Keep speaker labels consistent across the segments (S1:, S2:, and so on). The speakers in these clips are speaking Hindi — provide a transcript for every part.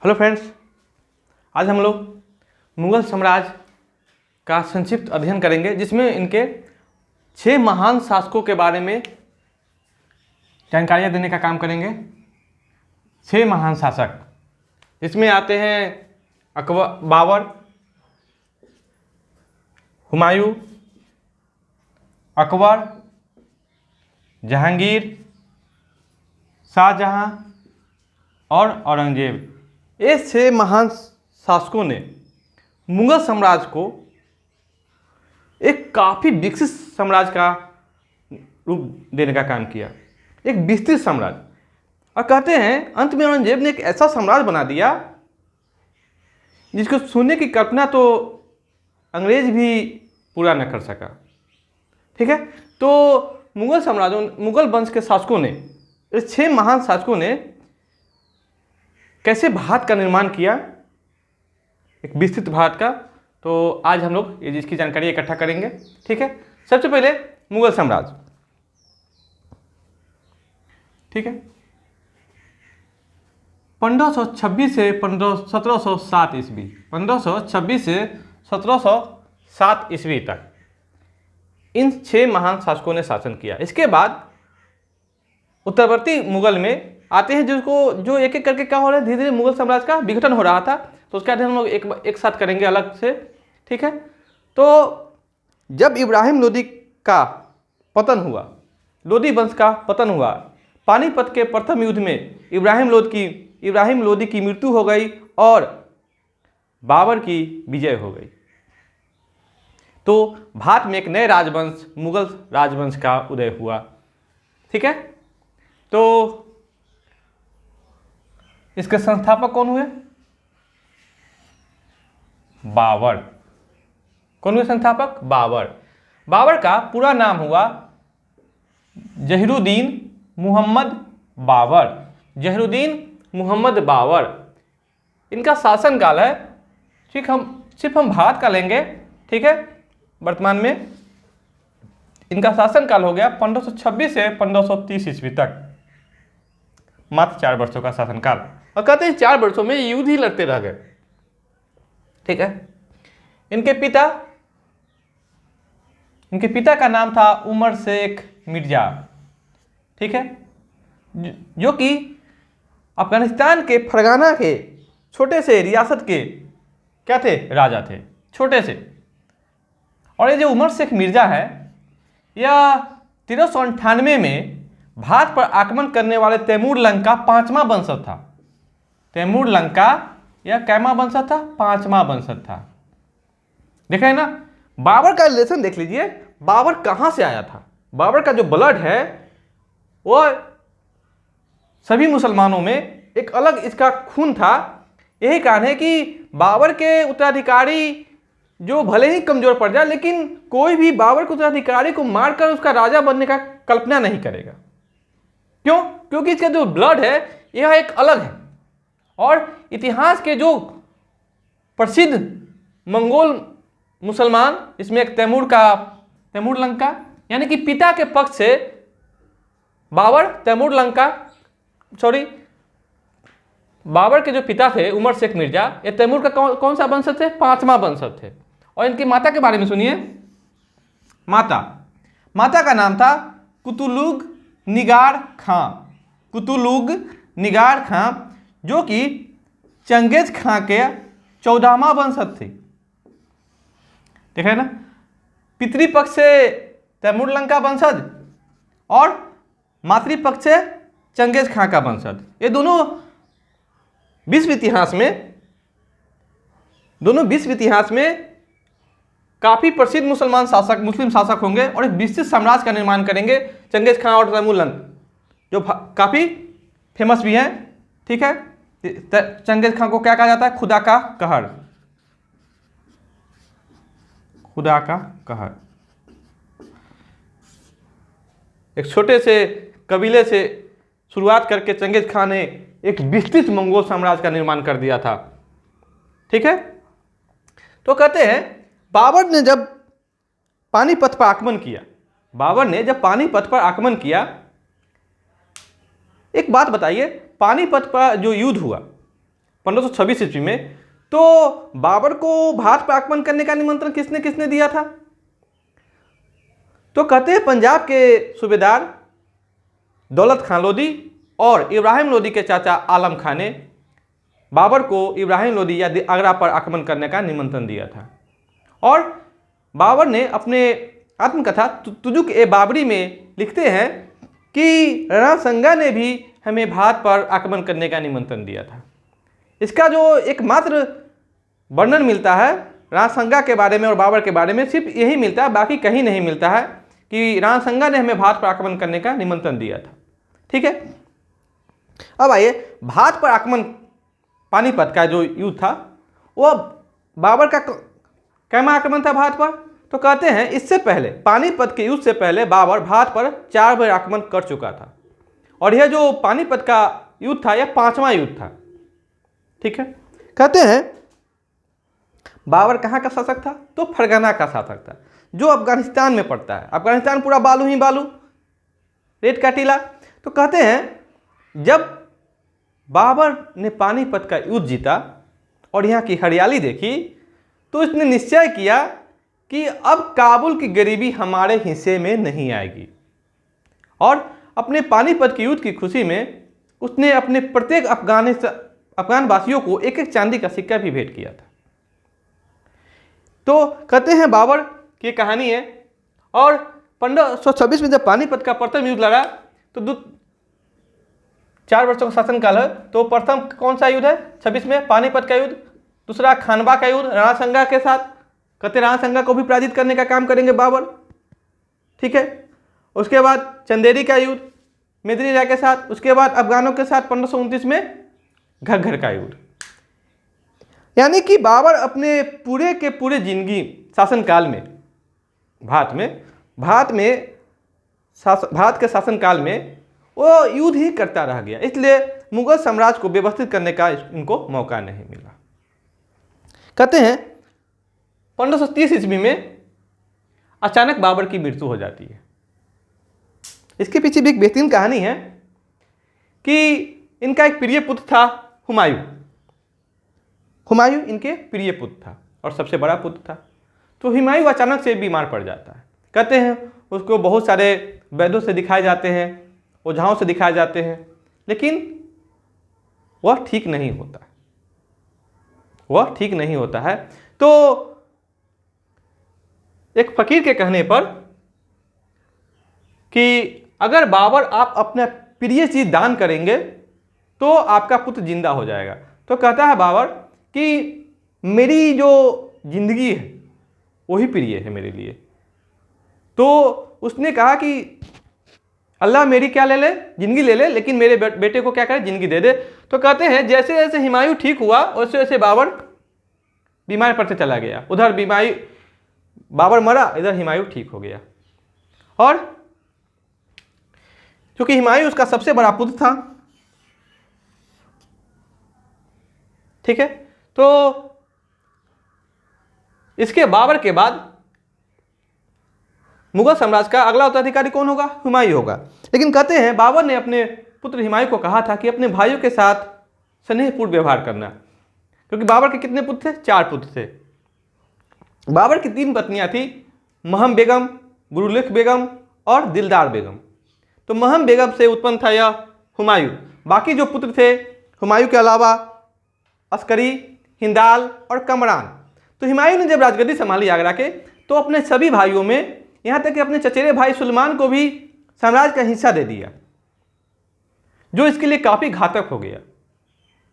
S1: हेलो फ्रेंड्स, आज हम लोग मुगल साम्राज्य का संक्षिप्त अध्ययन करेंगे, जिसमें इनके 6 महान शासकों के बारे में जानकारियाँ देने का काम करेंगे। 6 महान शासक, इसमें आते हैं अकबर, बाबर, हुमायूं, अकबर, जहांगीर, शाहजहां और औरंगजेब। ये 6 महान शासकों ने मुगल साम्राज्य को एक काफ़ी विकसित साम्राज्य का रूप देने का काम किया, एक विस्तृत साम्राज्य। और कहते हैं अंत में औरंगजेब ने एक ऐसा साम्राज्य बना दिया जिसको सुनने की कल्पना तो अंग्रेज भी पूरा न कर सका। ठीक है, तो मुगल वंश के शासकों ने, इस 6 महान शासकों ने कैसे भारत का निर्माण किया, एक विस्तृत भारत का, तो आज हम लोग इसकी जानकारी इकट्ठा करेंगे। ठीक है, सबसे पहले मुगल साम्राज्य। ठीक है, 1526 से 1707 ईस्वी, 1526 से 1707 ईस्वी तक इन 6 महान शासकों ने शासन किया। इसके बाद उत्तरवर्ती मुगल में आते हैं, जो एक एक करके क्या हो रहा है, धीरे धीरे मुगल साम्राज्य का विघटन हो रहा था, तो उसका अध्ययन हम लोग एक साथ करेंगे अलग से। ठीक है, तो जब इब्राहिम लोदी का पतन हुआ, लोदी वंश का पतन हुआ, पानीपत के प्रथम युद्ध में इब्राहिम लोदी की मृत्यु हो गई और बाबर की विजय हो गई, तो भारत में एक नए राजवंश, मुगल राजवंश का उदय हुआ। ठीक है, तो इसके संस्थापक कौन हुए? बाबर। कौन हुए संस्थापक? बाबर। बाबर का पूरा नाम हुआ जहीरुद्दीन मुहम्मद बाबर। जहीरुद्दीन मुहम्मद बाबर। इनका शासनकाल है, ठीक, हम सिर्फ भारत का लेंगे। ठीक है, वर्तमान में इनका शासनकाल हो गया 1526 से 1530 ईस्वी तक, मात्र 4 वर्षों का शासनकाल। और कहते हैं 4 वर्षों में युद्ध ही लड़ते रह गए। ठीक है, इनके पिता का नाम था उमर शेख मिर्जा। ठीक है, जो कि अफगानिस्तान के फरगाना के छोटे से रियासत के क्या थे? राजा थे, छोटे से। और ये जो उमर शेख मिर्जा है, यह 1398 में भारत पर आक्रमण करने वाले तैमूर लंग का 5वां वंशज था। तैमूर लंग का यह कैमा वंशज था? 5वां वंशज था। देखा है ना, बाबर का रिलेशन देख लीजिए, बाबर कहां से आया था। बाबर का जो ब्लड है वो सभी मुसलमानों में एक अलग इसका खून था। यही कारण है कि बाबर के उत्तराधिकारी जो भले ही कमजोर पड़ जाए, लेकिन कोई भी बाबर के उत्तराधिकारी को मारकर उसका राजा बनने का कल्पना नहीं करेगा। क्यों? क्योंकि इसका जो ब्लड है यह एक अलग है। और इतिहास के जो प्रसिद्ध मंगोल मुसलमान, इसमें एक तैमूर लंग का, यानी कि पिता के पक्ष से बाबर, बाबर के जो पिता थे उमर शेख मिर्जा, ये तैमूर का कौन सा वंशज थे? 5वां वंशज थे। और इनकी माता के बारे में सुनिए। माता का नाम था कुतुलुग निगार खां। कुतुलुग निगार खां, जो कि चंगेज खां के 14वां वंशज थी। देखा है ना, पितृपक्ष से तैमूर लंग का वंशज और मातृपक्ष से चंगेज खां का वंशज। ये दोनों विश्व इतिहास में काफी प्रसिद्ध मुस्लिम शासक होंगे और एक विस्तृत साम्राज्य का निर्माण करेंगे। चंगेज खां और तैमूर लंग जो काफी फेमस भी हैं। ठीक है, चंगेज खां को क्या कहा जाता है? खुदा का कहर। खुदा का कहर। एक छोटे से कबीले से शुरुआत करके चंगेज खां ने एक विस्तृत मंगोल साम्राज्य का निर्माण कर दिया था। ठीक है, तो कहते हैं बाबर ने जब पानीपत पर आक्रमण किया, एक बात बताइए, पानीपत पर जो युद्ध हुआ, 1526 ईस्वी में, तो बाबर को भारत पर आक्रमण करने का निमंत्रण किसने किसने दिया था? तो कहते हैं पंजाब के सूबेदार दौलत खान लोदी और इब्राहिम लोदी के चाचा आलम खान ने बाबर को इब्राहिम लोदी या आगरा पर आक्रमण करने का निमंत्रण दिया था। और बाबर ने अपने आत्मकथा तुजुक ए बाबरी में लिखते हैं कि राणा संगा ने भी हमें भारत पर आक्रमण करने का निमंत्रण दिया था। इसका जो एकमात्र वर्णन मिलता है राणा संगा के बारे में और बाबर के बारे में सिर्फ यही मिलता है, बाकी कहीं नहीं मिलता है कि राणा संगा ने हमें भारत पर आक्रमण करने का निमंत्रण दिया था। ठीक है, अब आइए भारत पर आक्रमण, पानीपत का जो युद्ध था वो बाबर का कैमा आक्रमण था भारत पर? तो कहते हैं इससे पहले, पानीपत के युद्ध से पहले बाबर भारत पर 4 बार आक्रमण कर चुका था और यह जो पानीपत का युद्ध था यह 5वां युद्ध था। ठीक है, कहते हैं बाबर कहाँ का शासक था? तो फरगना का शासक था, जो अफगानिस्तान में पड़ता है। अफगानिस्तान पूरा बालू ही बालू, रेत का टीला। तो कहते हैं जब बाबर ने पानीपत का युद्ध जीता और यहाँ की हरियाली देखी तो इसने निश्चय किया कि अब काबुल की गरीबी हमारे हिस्से में नहीं आएगी, और अपने पानीपत के युद्ध की खुशी में उसने अपने प्रत्येक अफगान वासियों को एक एक चांदी का सिक्का भी भेंट किया था। तो कहते हैं बाबर की कहानी है। और 1526 में जब पानीपत का प्रथम युद्ध लड़ा तो 4 वर्षों का शासनकाल है। तो प्रथम कौन सा युद्ध है? 26 में पानीपत का युद्ध। दूसरा खानवा का युद्ध राणा संगा के साथ, कहते राणा संगा को भी पराजित करने का काम करेंगे बाबर। ठीक है, उसके बाद चंदेरी का युद्ध मेदिनी राय के साथ, उसके बाद अफगानों के साथ 1529 में घग्गर का युद्ध। यानी कि बाबर अपने पूरे के पूरे जिंदगी शासनकाल में भारत के शासनकाल में वो युद्ध ही करता रह गया, इसलिए मुगल साम्राज्य को व्यवस्थित करने का इनको मौका नहीं मिला। कहते हैं 1530 ईस्वी में अचानक बाबर की मृत्यु हो जाती है। इसके पीछे भी एक बेहतरीन कहानी है कि इनका एक प्रिय पुत्र था हुमायूं। हुमायूं इनके प्रिय पुत्र था और सबसे बड़ा पुत्र था। तो हुमायूं अचानक से बीमार पड़ जाता है। कहते हैं उसको बहुत सारे वैद्यों से दिखाए जाते हैं, ओझाओं से दिखाए जाते हैं, लेकिन वह ठीक नहीं होता है। तो एक फकीर के कहने पर कि अगर बाबर आप अपना प्रिय चीज दान करेंगे तो आपका पुत्र जिंदा हो जाएगा। तो कहता है बाबर कि मेरी जो जिंदगी है वही प्रिय है मेरे लिए। तो उसने कहा कि अल्लाह मेरी क्या ले ले, जिंदगी ले ले, लेकिन मेरे बेटे को क्या करे, जिंदगी दे दे। तो कहते हैं जैसे जैसे हुमायूं ठीक हुआ वैसे वैसे बाबर बीमार पड़ते चला गया। उधर बाबर मरा, इधर हुमायूं ठीक हो गया। और क्योंकि हुमायूं उसका सबसे बड़ा पुत्र था, ठीक है, तो इसके बाबर के बाद मुगल साम्राज्य का अगला उत्तराधिकारी कौन होगा? हुमायूं होगा। लेकिन कहते हैं बाबर ने अपने पुत्र हुमायूं को कहा था कि अपने भाइयों के साथ स्नेहपूर्ण व्यवहार करना, क्योंकि बाबर के कितने पुत्र थे? 4 पुत्र थे। बाबर की 3 पत्नियां थी, महम बेगम, गुरुलेख बेगम और दिलदार बेगम। तो महम बेगम से उत्पन्न था यह हुमायूं। बाकी जो पुत्र थे हुमायूं के अलावा अस्करी, हिंदाल और कमरान। तो हुमायूं ने जब राजगद्दी संभाली आगरा के तो अपने सभी भाइयों में, यहाँ तक कि अपने चचेरे भाई सुलेमान को भी साम्राज्य का हिस्सा दे दिया, जो इसके लिए काफ़ी घातक हो गया।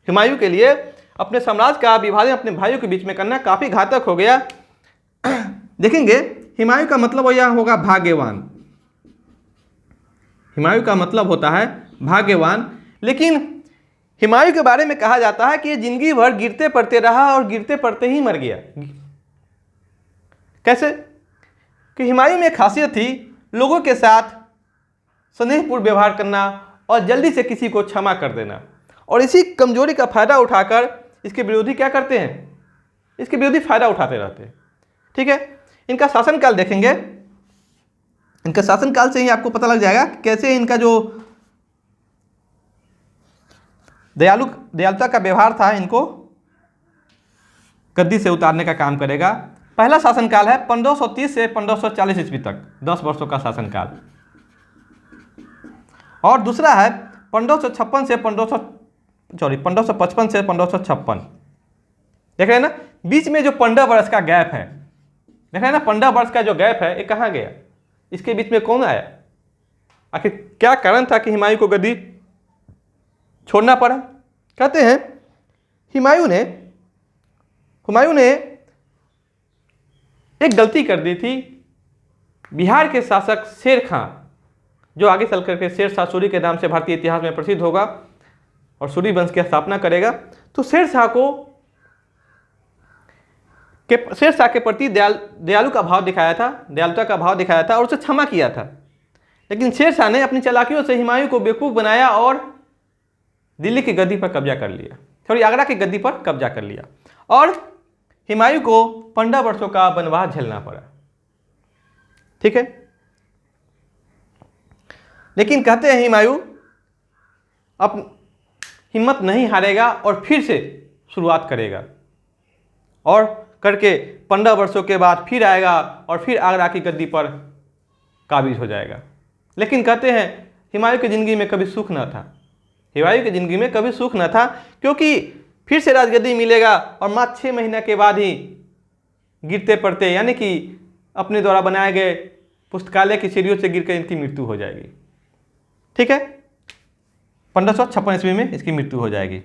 S1: हुमायूं के लिए अपने साम्राज्य का विभाजन अपने भाइयों के बीच में करना काफ़ी घातक हो गया। देखेंगे हुमायूं का मतलब यह होगा भाग्यवान। हुमायूं का मतलब होता है भाग्यवान। लेकिन हुमायूं के बारे में कहा जाता है कि ये जिंदगी भर गिरते पड़ते रहा और गिरते पड़ते ही मर गया। कैसे? कि हुमायूं में खासियत थी लोगों के साथ स्नेहपूर्ण व्यवहार करना और जल्दी से किसी को क्षमा कर देना, और इसी कमजोरी का फायदा उठाकर इसके विरोधी क्या करते हैं? इसके विरोधी फायदा उठाते रहते हैं। ठीक है, इनका शासनकाल देखेंगे, इनका शासनकाल से ही आपको पता लग जाएगा कैसे इनका जो दयालुता का व्यवहार था, इनको गद्दी से उतारने का काम करेगा। पहला शासनकाल है 1530 से 1540 ईस्वी तक, 10 वर्षों का शासनकाल। और दूसरा है 1556 से 1555 से 1556। देख रहे हैं ना, बीच में जो 15 वर्ष का गैप है, देख रहे हैं ना, 15 वर्ष का जो गैप है ये कहाँ गया? इसके बीच में कौन आया? आखिर क्या कारण था कि हुमायूं को गद्दी छोड़ना पड़ा? कहते हैं हुमायूं ने एक गलती कर दी थी। बिहार के शासक शेर खां, जो आगे चल करके शेर शाह सूरी के नाम से भारतीय इतिहास में प्रसिद्ध होगा और सूरी वंश की स्थापना करेगा, तो शेर शाह के प्रति दयालु का भाव दिखाया था, दयालुता का भाव दिखाया था और उसे क्षमा किया था। लेकिन शेर शाह ने अपनी चालाकियों से हुमायूं को बेवकूफ़ बनाया और दिल्ली की गद्दी पर कब्जा कर लिया, सॉरी आगरा की गद्दी पर कब्जा कर लिया और हुमायूं को 15 वर्षों का वनवास झेलना पड़ा। ठीक है, लेकिन कहते हैं हुमायूं अब हिम्मत नहीं हारेगा और फिर से शुरुआत करेगा और करके 15 वर्षों के बाद फिर आएगा और फिर आगरा की गद्दी पर काबिज हो जाएगा। लेकिन कहते हैं हुमायूं की ज़िंदगी में कभी सुख न था, हुमायूं की ज़िंदगी में कभी सुख न था, क्योंकि फिर से राजगद्दी मिलेगा और मात्र 6 महीने के बाद ही गिरते पड़ते, यानी कि अपने द्वारा बनाए गए पुस्तकालय की सीढ़ियों से गिरकर इनकी मृत्यु हो जाएगी। ठीक है, 1556 ईस्वी में इसकी मृत्यु हो जाएगी।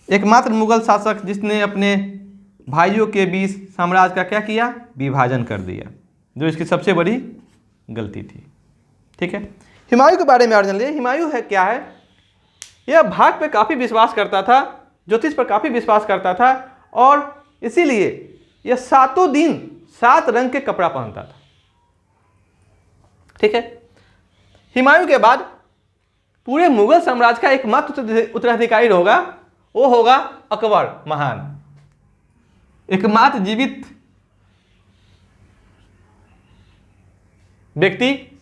S1: एकमात्र मुगल शासक जिसने अपने भाइयों के बीच साम्राज्य का क्या किया? विभाजन कर दिया, जो इसकी सबसे बड़ी गलती थी। ठीक है, हुमायूं के बारे में और जान लीजिए। हुमायूं है क्या है? यह भाग पे काफ़ी विश्वास करता था, ज्योतिष पर काफ़ी विश्वास करता था और इसीलिए यह 7 दिन 7 रंग के कपड़ा पहनता था। ठीक है, हुमायूं के बाद पूरे मुगल साम्राज्य का एकमात्र उत्तराधिकारी होगा, वो होगा अकबर महान, एकमात्र जीवित व्यक्ति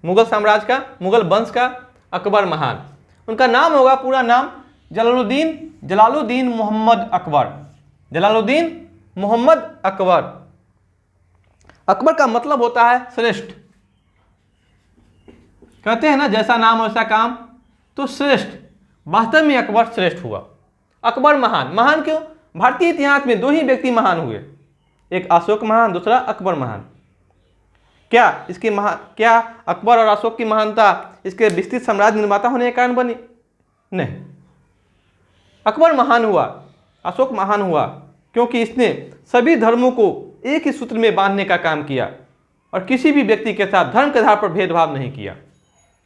S1: मुगल साम्राज्य का, मुगल वंश का अकबर महान। उनका नाम होगा, पूरा नाम जलालुद्दीन मोहम्मद अकबर। जलालुद्दीन मोहम्मद अकबर। अकबर का मतलब होता है श्रेष्ठ। कहते हैं ना, जैसा नाम वैसा काम, तो श्रेष्ठ। वास्तव में अकबर श्रेष्ठ हुआ। अकबर महान। महान क्यों? भारतीय इतिहास में 2 ही व्यक्ति महान हुए, एक अशोक महान, दूसरा अकबर महान। क्या अकबर और अशोक की महानता इसके विस्तृत साम्राज्य निर्माता होने के कारण बनी? नहीं। अकबर महान हुआ, अशोक महान हुआ क्योंकि इसने सभी धर्मों को एक ही सूत्र में बांधने का काम किया और किसी भी व्यक्ति के साथ धर्म के आधार पर भेदभाव नहीं किया।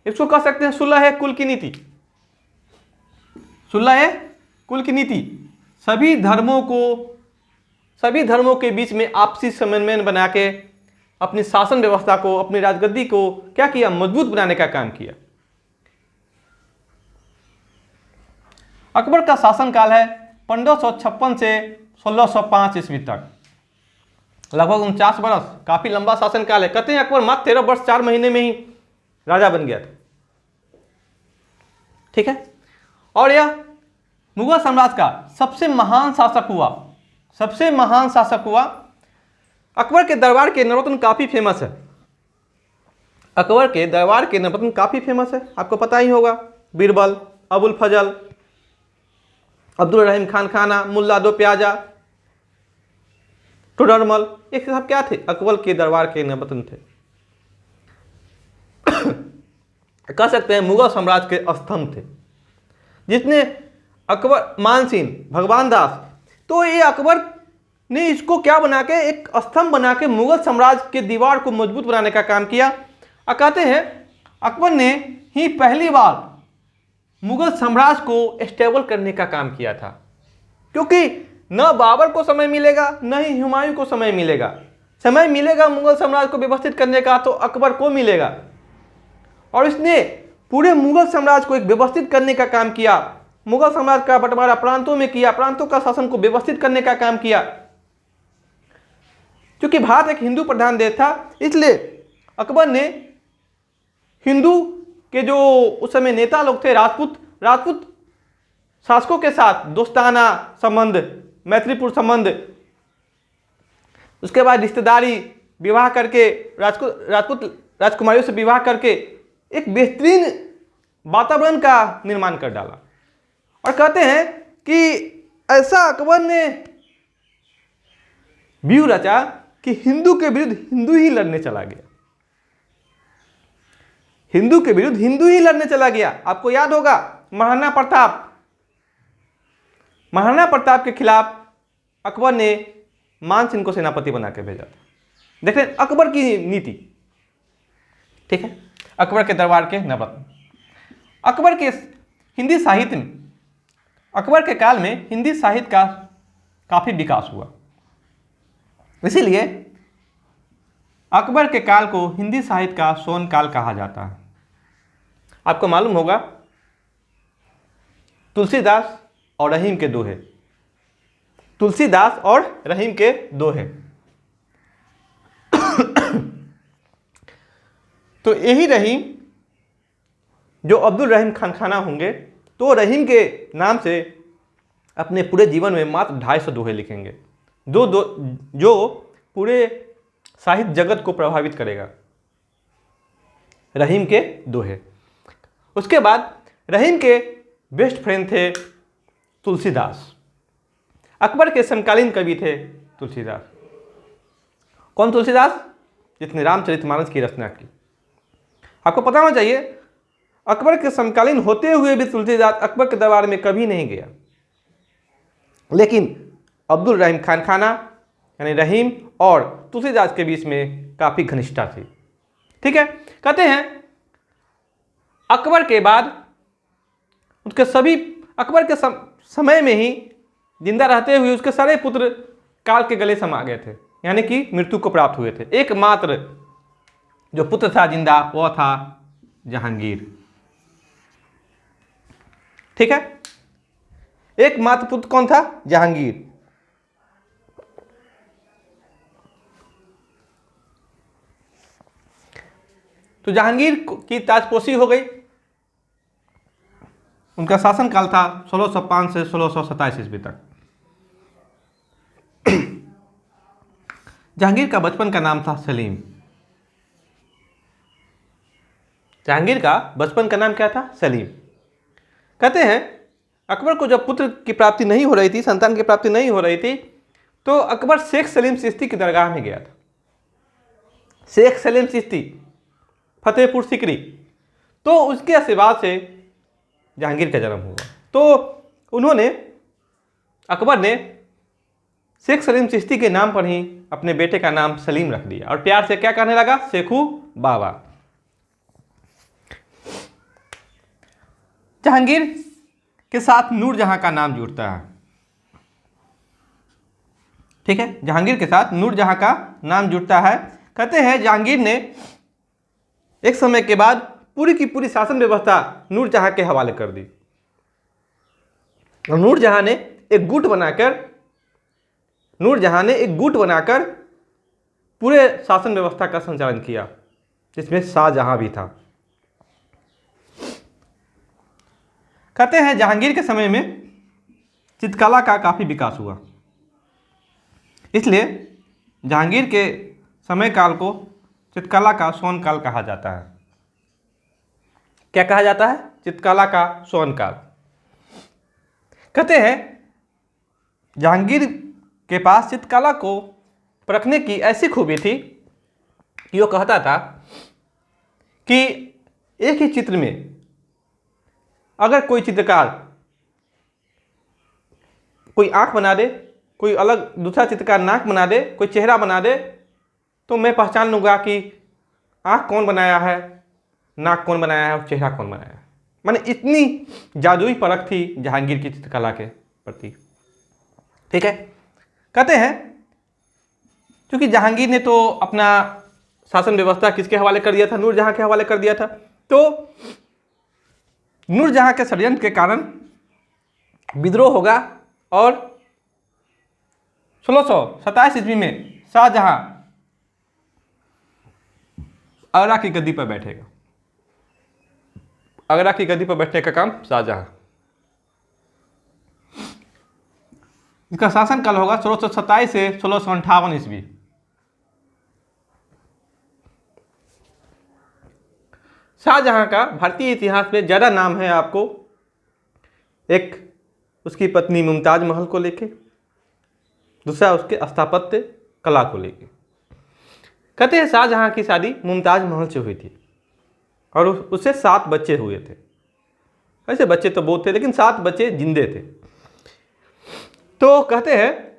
S1: इसको कह सकते हैं सुलह है कुल की नीति। सुलह है कुल की नीति। सभी धर्मों के बीच में आपसी समन्वय बना के अपनी शासन व्यवस्था को, अपनी राजगद्दी को क्या किया? मजबूत बनाने का काम किया। अकबर का शासनकाल है 1556 से 1605 ईस्वी तक, लगभग 49 वर्ष। काफी लंबा शासनकाल है। कहते हैं अकबर मात्र 13 वर्ष 4 महीने में ही राजा बन गया था। ठीक है, और यह मुगल साम्राज्य का सबसे महान शासक हुआ। अकबर के दरबार के नवरत्न काफी फेमस है। अकबर के दरबार के नवरत्न काफी फेमस है, आपको पता ही होगा। बीरबल, अबुल फजल, अब्दुल रहीम खान खाना, मुल्ला दो प्याजा, टोडरमल, ये सब क्या थे? अकबर के दरबार के नवरत्न थे। कह सकते हैं मुगल साम्राज्य के स्तंभ थे, जिसने अकबर, मानसिंह, भगवान दास, तो ये अकबर ने इसको क्या बना के, एक स्तंभ बना के मुगल साम्राज्य के दीवार को मजबूत बनाने का काम किया। कहते हैं अकबर ने ही पहली बार मुगल साम्राज्य को स्टेबल करने का काम किया था, क्योंकि न बाबर को समय मिलेगा न ही हुमायूं को समय मिलेगा। समय मिलेगा मुगल साम्राज्य को व्यवस्थित करने का तो अकबर को मिलेगा, और इसने पूरे मुगल साम्राज्य को एक व्यवस्थित करने का काम किया। मुगल साम्राज्य का बंटवारा प्रांतों में किया, प्रांतों का शासन को व्यवस्थित करने का काम किया। क्योंकि भारत एक हिंदू प्रधान देश था, इसलिए अकबर ने हिंदू के जो उस समय नेता लोग थे, राजपूत शासकों के साथ दोस्ताना संबंध, मैत्रीपूर्ण संबंध, उसके बाद रिश्तेदारी, विवाह करके राजपूत राजकुमारियों से विवाह करके एक बेहतरीन वातावरण का निर्माण कर डाला। और कहते हैं कि ऐसा अकबर ने व्यूह रचा कि हिंदू के विरुद्ध हिंदू ही लड़ने चला गया। हिंदू के विरुद्ध हिंदू ही लड़ने चला गया। आपको याद होगा महाराणा प्रताप के खिलाफ अकबर ने मान सिंह को सेनापति बना के भेजा था। देखें अकबर की नीति, ठीक है। अकबर के दरबार के नवरत्न, अकबर के हिंदी साहित्य में, अकबर के काल में हिंदी साहित्य का काफी विकास हुआ। इसीलिए अकबर के काल को हिंदी साहित्य का स्वर्ण काल कहा जाता है। आपको मालूम होगा तुलसीदास और रहीम के दोहे, तुलसीदास और रहीम के दोहे। तो यही रहीम जो अब्दुल रहीम खानखाना होंगे, तो रहीम के नाम से अपने पूरे जीवन में मात्र 250 दोहे लिखेंगे, जो पूरे साहित्य जगत को प्रभावित करेगा, रहीम के दोहे। उसके बाद रहीम के बेस्ट फ्रेंड थे तुलसीदास। अकबर के समकालीन कवि थे तुलसीदास। कौन तुलसीदास? जिसने रामचरितमानस की रचना की। आपको पता होना चाहिए अकबर के समकालीन होते हुए भी तुलसीदास अकबर के दरबार में कभी नहीं गया, लेकिन अब्दुल रहीम खानखाना यानी रहीम और तुलसीदास के बीच में काफी घनिष्ठता थी, ठीक है। कहते हैं अकबर के बाद उसके सभी, अकबर के समय में ही जिंदा रहते हुए उसके सारे पुत्र काल के गले समा गए थे, यानी कि मृत्यु को प्राप्त हुए थे। एकमात्र जो पुत्र था जिंदा वह था जहांगीर, ठीक है। एकमात्र पुत्र कौन था? जहांगीर। तो जहांगीर की ताजपोशी हो गई। उनका शासनकाल था 1605 से 1627 ईस्वी तक। जहांगीर का बचपन का नाम था सलीम। जहांगीर का बचपन का नाम क्या था? सलीम। कहते हैं अकबर को जब पुत्र की प्राप्ति नहीं हो रही थी, संतान की प्राप्ति नहीं हो रही थी, तो अकबर शेख सलीम चिश्ती की दरगाह में गया था। शेख सलीम चिश्ती, फतेहपुर सीकरी। तो उसके आशीर्वाद से जहांगीर का जन्म हुआ। तो उन्होंने, अकबर ने शेख सलीम चिश्ती के नाम पर ही अपने बेटे का नाम सलीम रख दिया और प्यार से क्या कहने लगा? शेखू बाबा। जहांगीर के साथ नूरजहां का नाम जुड़ता है, ठीक है। जहांगीर के साथ नूरजहां का नाम जुड़ता है। कहते हैं जहांगीर ने एक समय के बाद पूरी की पूरी शासन व्यवस्था नूरजहां के हवाले कर दी और नूरजहां ने एक गुट बनाकर पूरे शासन व्यवस्था का संचालन किया, जिसमें शाहजहां भी था। कहते हैं जहांगीर के समय में चित्रकला का काफी विकास हुआ, इसलिए जहांगीर के समय काल को चित्रकला का स्वर्ण काल कहा जाता है। क्या कहा जाता है? चित्रकला का स्वर्ण काल। कहते हैं जहांगीर के पास चित्रकला को परखने की ऐसी खूबी थी कि वो कहता था कि एक ही चित्र में अगर कोई चित्रकार कोई आंख बना दे, कोई अलग दूसरा चित्रकार नाक बना दे, कोई चेहरा बना दे, तो मैं पहचान लूँगा कि आंख कौन बनाया है, नाक कौन बनाया है और चेहरा कौन बनाया है। माने इतनी जादुई परख थी जहांगीर की चित्रकला के प्रति, ठीक है। कहते हैं क्योंकि जहांगीर ने तो अपना शासन व्यवस्था किसके हवाले कर दिया था? नूरजहां के हवाले कर दिया था। तो नूरजहां के षड्यंत्र के कारण विद्रोह होगा और 1627 ईस्वी में शाहजहां आगरा की गद्दी पर बैठेगा। आगरा की गद्दी पर बैठने का काम शाहजहां। इसका शासनकाल होगा 1627 से 1658 ईस्वी। शाहजहां का भारतीय इतिहास में ज़्यादा नाम है आपको, एक उसकी पत्नी मुमताज महल को लेके, दूसरा उसके स्थापत्य कला को लेके। कहते हैं शाहजहां की शादी मुमताज महल से हुई थी और उससे 7 बच्चे हुए थे। ऐसे बच्चे तो बहुत थे लेकिन 7 बच्चे जिंदे थे। तो कहते हैं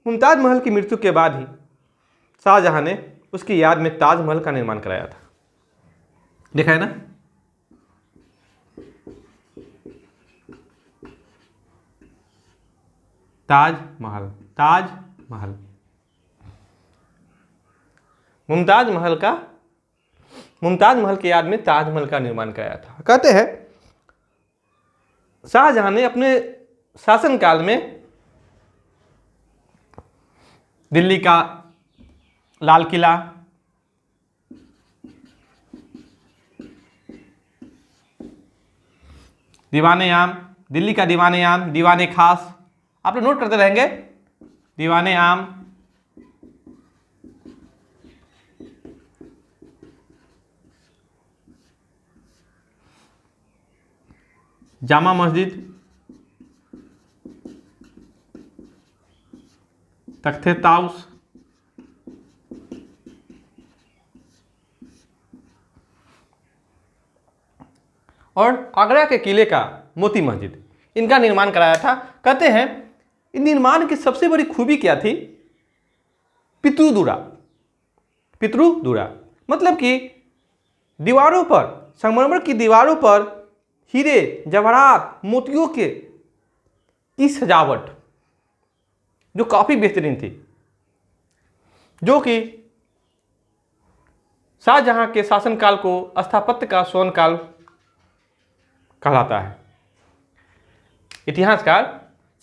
S1: मुमताज महल की मृत्यु के बाद ही शाहजहां ने उसकी याद में ताजमहल का निर्माण कराया था। देखा है ना, ताजमहल, ताजमहल, मुमताज महल की याद में ताजमहल का निर्माण कराया था। कहते हैं शाहजहां ने अपने शासनकाल में दिल्ली का लाल किला, दीवाने आम, दिल्ली का दीवाने आम, दीवाने खास, आप लोग नोट करते रहेंगे, दीवाने आम, जामा मस्जिद, तख्ते ताउस, और आगरा के किले का मोती मस्जिद, इनका निर्माण कराया था। कहते हैं इन निर्माण की सबसे बड़ी खूबी क्या थी? पितृदुरा, पितृदुरा मतलब कि दीवारों पर, संगमरमर की दीवारों पर हीरे, जवाहरात, मोतियों की सजावट जो काफी बेहतरीन थी, जो कि शाहजहां के शासनकाल को स्थापत्य का स्वर्ण काल कहलाता है। इतिहासकार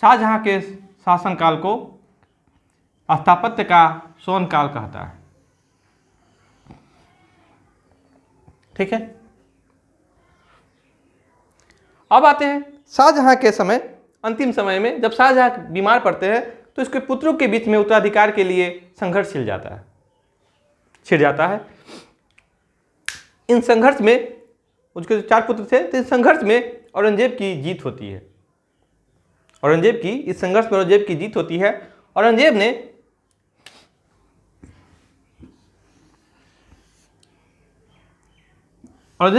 S1: शाहजहां के शासनकाल को स्थापत्य का स्वर्ण काल कहता है। ठीक है, अब आते हैं शाहजहां के समय, अंतिम समय में जब शाहजहां बीमार पड़ते हैं तो इसके पुत्रों के बीच में उत्तराधिकार के लिए संघर्ष छिड़ जाता है। इन संघर्ष में उसके 4 पुत्र थे, तो इस संघर्ष में औरंगजेब की जीत होती है। इस संघर्ष में औरंगजेब की जीत होती है। औरंगजेब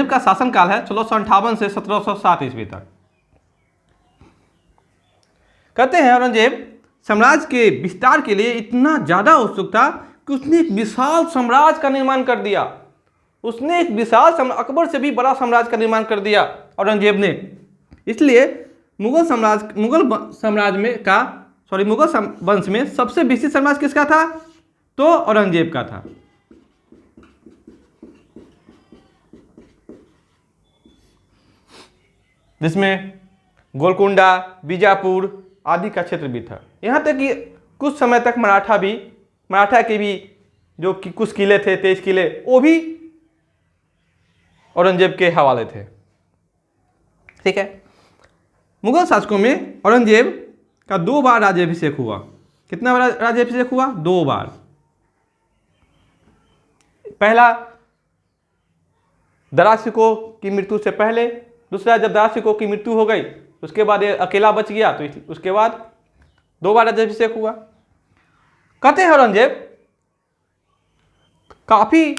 S1: का शासनकाल है 1658 से 1707 ईस्वी तक। कहते हैं औरंगजेब साम्राज्य के विस्तार के लिए इतना ज्यादा उत्सुक था कि उसने एक विशाल साम्राज्य का निर्माण कर दिया। अकबर से भी बड़ा साम्राज्य का निर्माण कर दिया औरंगजेब ने। इसलिए मुगल वंश में सबसे विशिष्ट साम्राज्य किसका था? तो औरंगजेब का था। जिसमें गोलकुंडा, बीजापुर आदि का क्षेत्र भी था। यहाँ तक कि कुछ समय तक मराठा के भी जो कि कुछ किले थे, 23 किले, वो भी औरंगजेब के हवाले थे। ठीक है, मुगल शासकों में औरंगजेब का 2 बार राज्याभिषेक हुआ। कितना बार राज्याभिषेक हुआ? 2 बार। पहला दारा शिकोह की मृत्यु से पहले, दूसरा जब दारा शिकोह की मृत्यु हो गई उसके बाद ये अकेला बच गया, तो उसके बाद 2 बार राज्याभिषेक हुआ। कहते हैं औरंगजेब काफी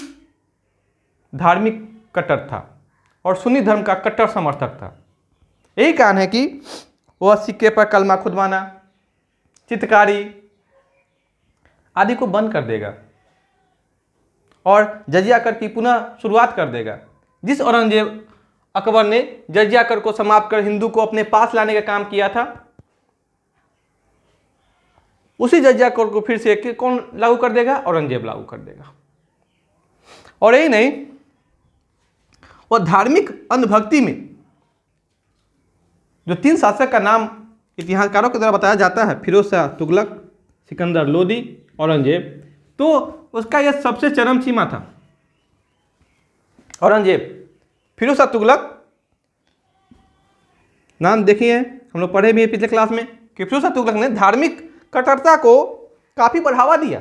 S1: धार्मिक कट्टर था और सुन्नी धर्म का कट्टर समर्थक था। यही कारण है कि वह सिक्के पर कलमा खुदवाना, चित्रकारी आदि को बंद कर देगा और जजिया कर की पुनः शुरुआत कर देगा। जिस औरंगजेब अकबर ने जजिया कर को समाप्त कर हिंदू को अपने पास लाने का काम किया था, उसी जजिया कर को फिर से कौन लागू कर देगा? औरंगजेब लागू कर देगा। और यही नहीं, वह धार्मिक अंधभक्ति में जो 3 शासक का नाम इतिहासकारों के द्वारा बताया जाता है, फिरोज शाह तुगलक, सिकंदर लोदी, औरंगजेब, तो उसका यह सबसे चरम सीमा था। औरंगजेब, फिरोज शाह तुगलक नाम देखिए, हम लोग पढ़े भी हैं पिछले क्लास में, कि फिरोज शाह तुगलक ने धार्मिक कट्टरता को काफ़ी बढ़ावा दिया,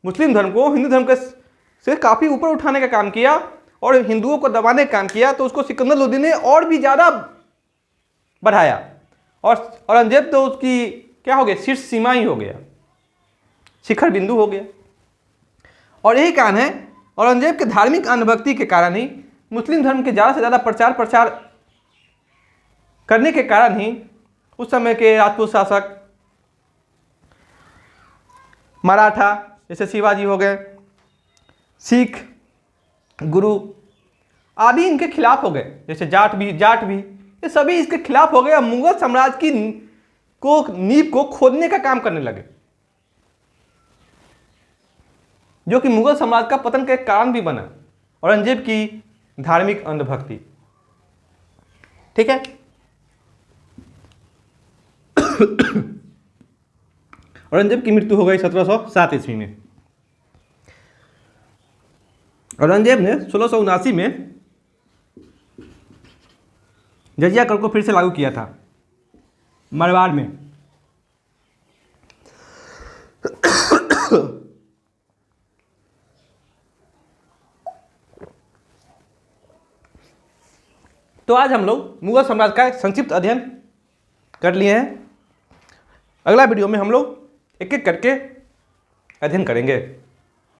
S1: मुस्लिम धर्म को हिंदू धर्म के से काफ़ी ऊपर उठाने का काम किया और हिंदुओं को दबाने का काम किया। तो उसको सिकंदर लोदी ने और भी ज़्यादा बढ़ाया और औरंगजेब तो उसकी क्या हो गया, शीर्ष सीमा ही हो गया, शिखर बिंदु हो गया। और यही कारण है, औरंगजेब के धार्मिक अंधभक्ति के कारण ही, मुस्लिम धर्म के ज़्यादा से ज़्यादा प्रचार करने के कारण ही उस समय के राजपूत शासक, मराठा जैसे शिवाजी हो गए, सिख गुरु आदि इनके खिलाफ हो गए, जैसे जाट भी ये सभी इसके खिलाफ हो गए और मुगल साम्राज्य की नींव को खोदने का काम करने लगे, जो कि मुगल साम्राज्य का पतन का एक कारण भी बना, औरंगजेब की धार्मिक अंधभक्ति। ठीक है। औरंगजेब की मृत्यु हो गई 1707 ईस्वी में। औरंगजेब ने 1679 में जजिया कर को फिर से लागू किया था मारवाड़ में। तो आज हम लोग मुगल साम्राज्य का एक संक्षिप्त अध्ययन कर लिए हैं। अगला वीडियो में हम लोग एक एक करके अध्ययन करेंगे।